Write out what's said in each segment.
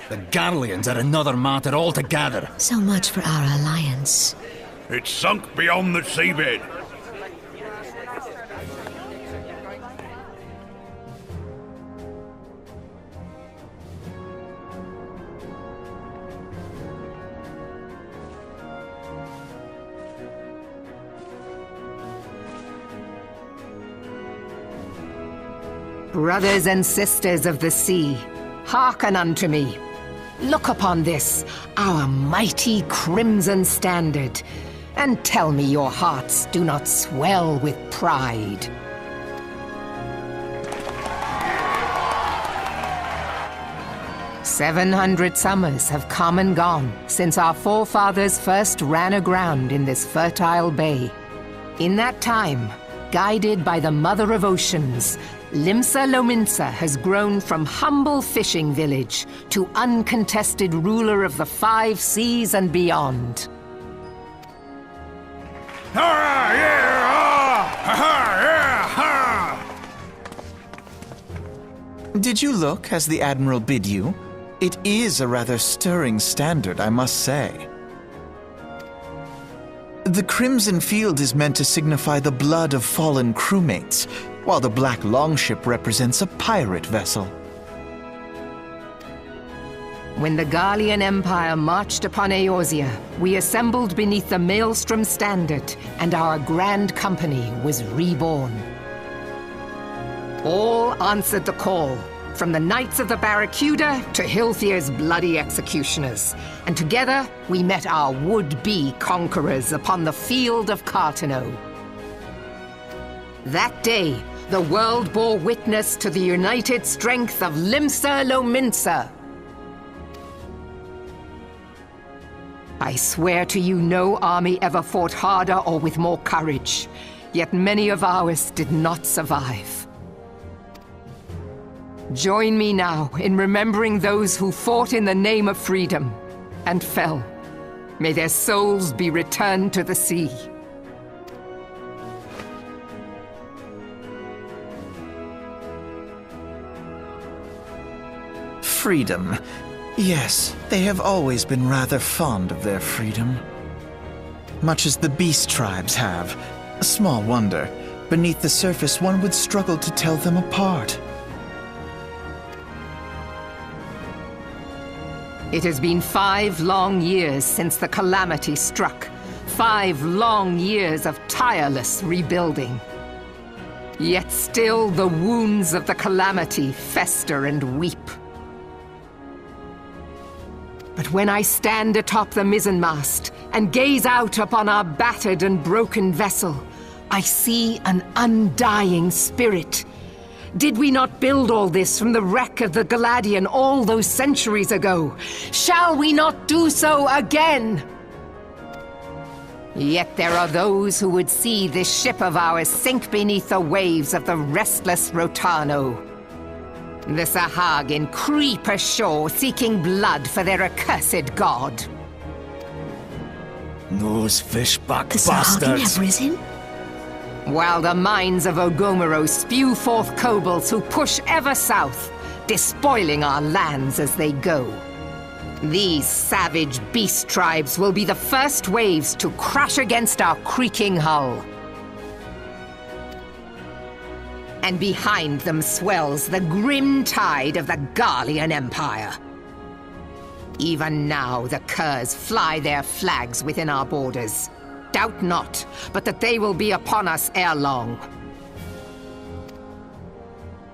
The Garleans are another matter altogether. So much for our alliance. It's sunk beyond the seabed. Brothers and sisters of the sea, hearken unto me. Look upon this, our mighty crimson standard, and tell me your hearts do not swell with pride. "700 summers have come and gone since our forefathers first ran aground in this fertile bay. In that time, guided by the Mother of Oceans, Limsa Lominsa has grown from humble fishing village to uncontested ruler of the 5 seas and beyond. Did you look as the Admiral bid you? It is a rather stirring standard, I must say. The crimson field is meant to signify the blood of fallen crewmates, while the black longship represents a pirate vessel. When the Garlean Empire marched upon Eorzea, we assembled beneath the Maelstrom standard, and our grand company was reborn. All answered the call, from the Knights of the Barracuda to Hilfir's bloody executioners, and together we met our would-be conquerors upon the field of Cartano. That day, the world bore witness to the united strength of Limsa Lominsa. I swear to you, no army ever fought harder or with more courage, yet many of ours did not survive. Join me now in remembering those who fought in the name of freedom and fell. May their souls be returned to the sea. Freedom. Yes, they have always been rather fond of their freedom. Much as the beast tribes have. Small wonder. Beneath the surface, one would struggle to tell them apart. It has been 5 long years since the calamity struck. 5 long years of tireless rebuilding. Yet still the wounds of the calamity fester and weep. But when I stand atop the mizzenmast and gaze out upon our battered and broken vessel, I see an undying spirit. Did we not build all this from the wreck of the Galadian all those centuries ago? Shall we not do so again? Yet there are those who would see this ship of ours sink beneath the waves of the restless Rotano. The Sahagin creep ashore seeking blood for their accursed god. Those fishback The Sahagin bastards! have risen? While the mines of Ogomero spew forth kobolds who push ever south, despoiling our lands as they go. These savage beast tribes will be the first waves to crash against our creaking hull. And behind them swells the grim tide of the Garlean Empire. Even now the curs fly their flags within our borders. Doubt not, but that they will be upon us ere long.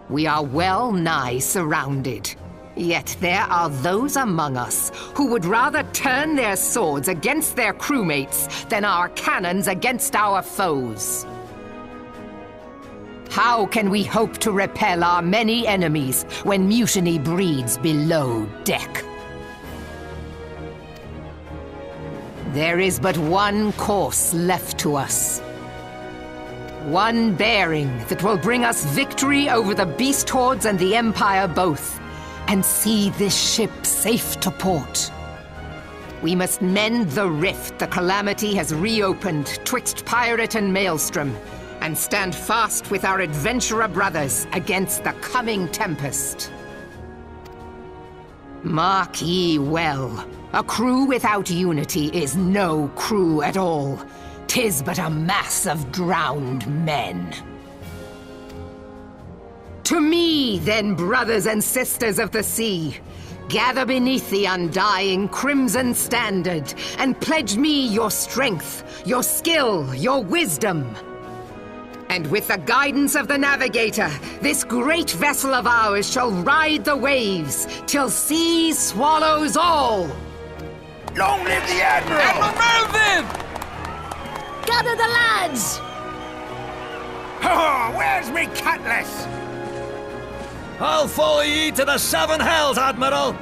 We are well nigh surrounded. Yet there are those among us who would rather turn their swords against their crewmates than our cannons against our foes. How can we hope to repel our many enemies when mutiny breeds below deck? There is but one course left to us. One bearing that will bring us victory over the beast hordes and the Empire both, and see this ship safe to port. We must mend the rift the calamity has reopened twixt pirate and maelstrom, and stand fast with our adventurer brothers against the coming tempest. Mark ye well. A crew without unity is no crew at all. 'Tis but a mass of drowned men. To me, then, brothers and sisters of the sea, gather beneath the undying crimson standard, and pledge me your strength, your skill, your wisdom. And with the guidance of the navigator, this great vessel of ours shall ride the waves, till sea swallows all! Long live the Admiral! Admiral Melvin! Gather the lads! Oh, where's me cutlass? I'll follow ye to the seven hells, Admiral!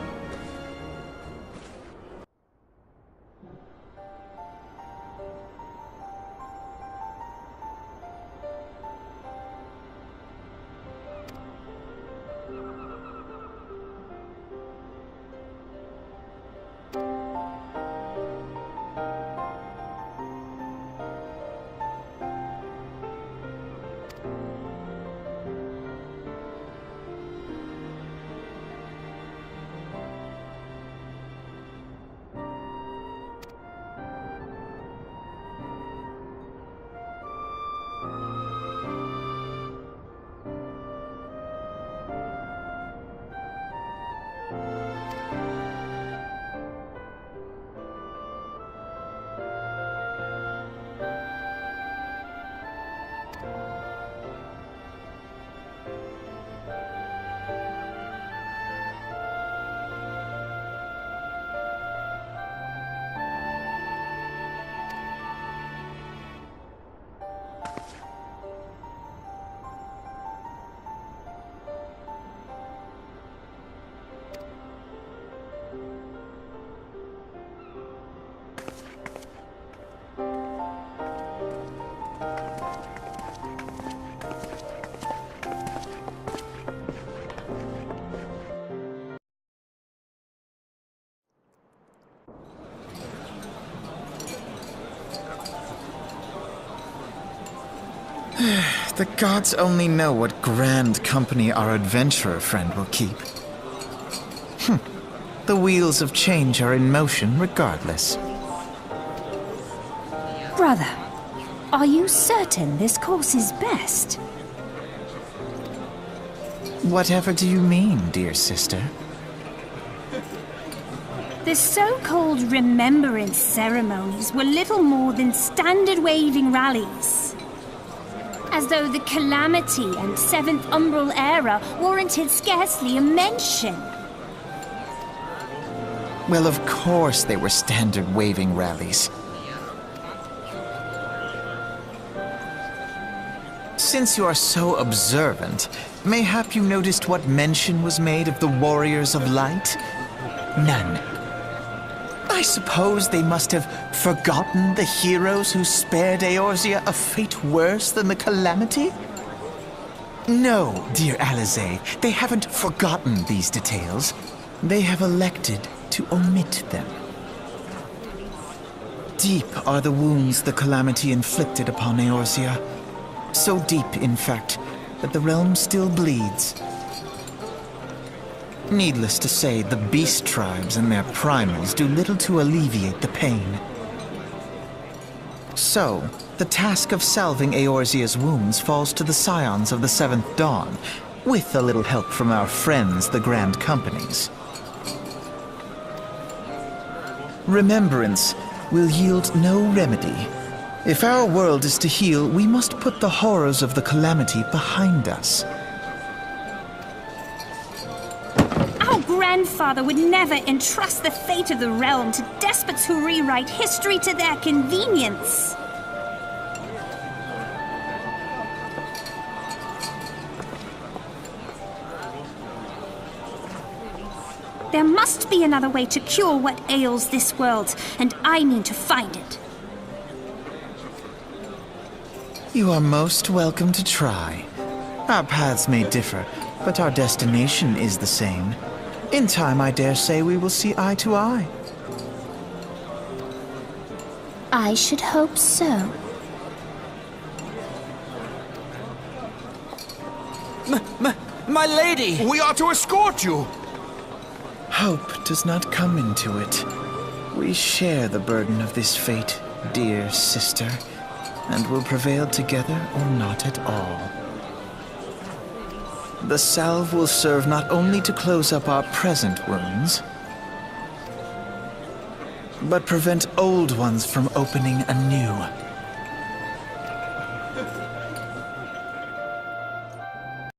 The gods only know what grand company our adventurer friend will keep. The wheels of change are in motion regardless. Brother, are you certain this course is best? Whatever do you mean, dear sister? The so-called remembrance ceremonies were little more than standard waving rallies. As though the Calamity and Seventh Umbral era warranted scarcely a mention. Well, of course they were standard waving rallies. Since you are so observant, mayhap you noticed what mention was made of the Warriors of Light? None. I suppose they must have forgotten the heroes who spared Eorzea a fate worse than the Calamity? No, dear Alizé, they haven't forgotten these details. They have elected to omit them. Deep are the wounds the Calamity inflicted upon Eorzea. So deep, in fact, that the realm still bleeds. Needless to say, the beast tribes and their primals do little to alleviate the pain. So, the task of salving Eorzea's wounds falls to the Scions of the Seventh Dawn, with a little help from our friends, the Grand Companies. Remembrance will yield no remedy. If our world is to heal, we must put the horrors of the Calamity behind us. Our grandfather would never entrust the fate of the realm to despots who rewrite history to their convenience. There must be another way to cure what ails this world, and I mean to find it. You are most welcome to try. Our paths may differ, but our destination is the same. In time, I dare say we will see eye to eye. I should hope so. My lady! We are to escort you. Hope does not come into it. We share the burden of this fate, dear sister, and will prevail together or not at all. The salve will serve not only to close up our present wounds, but prevent old ones from opening anew.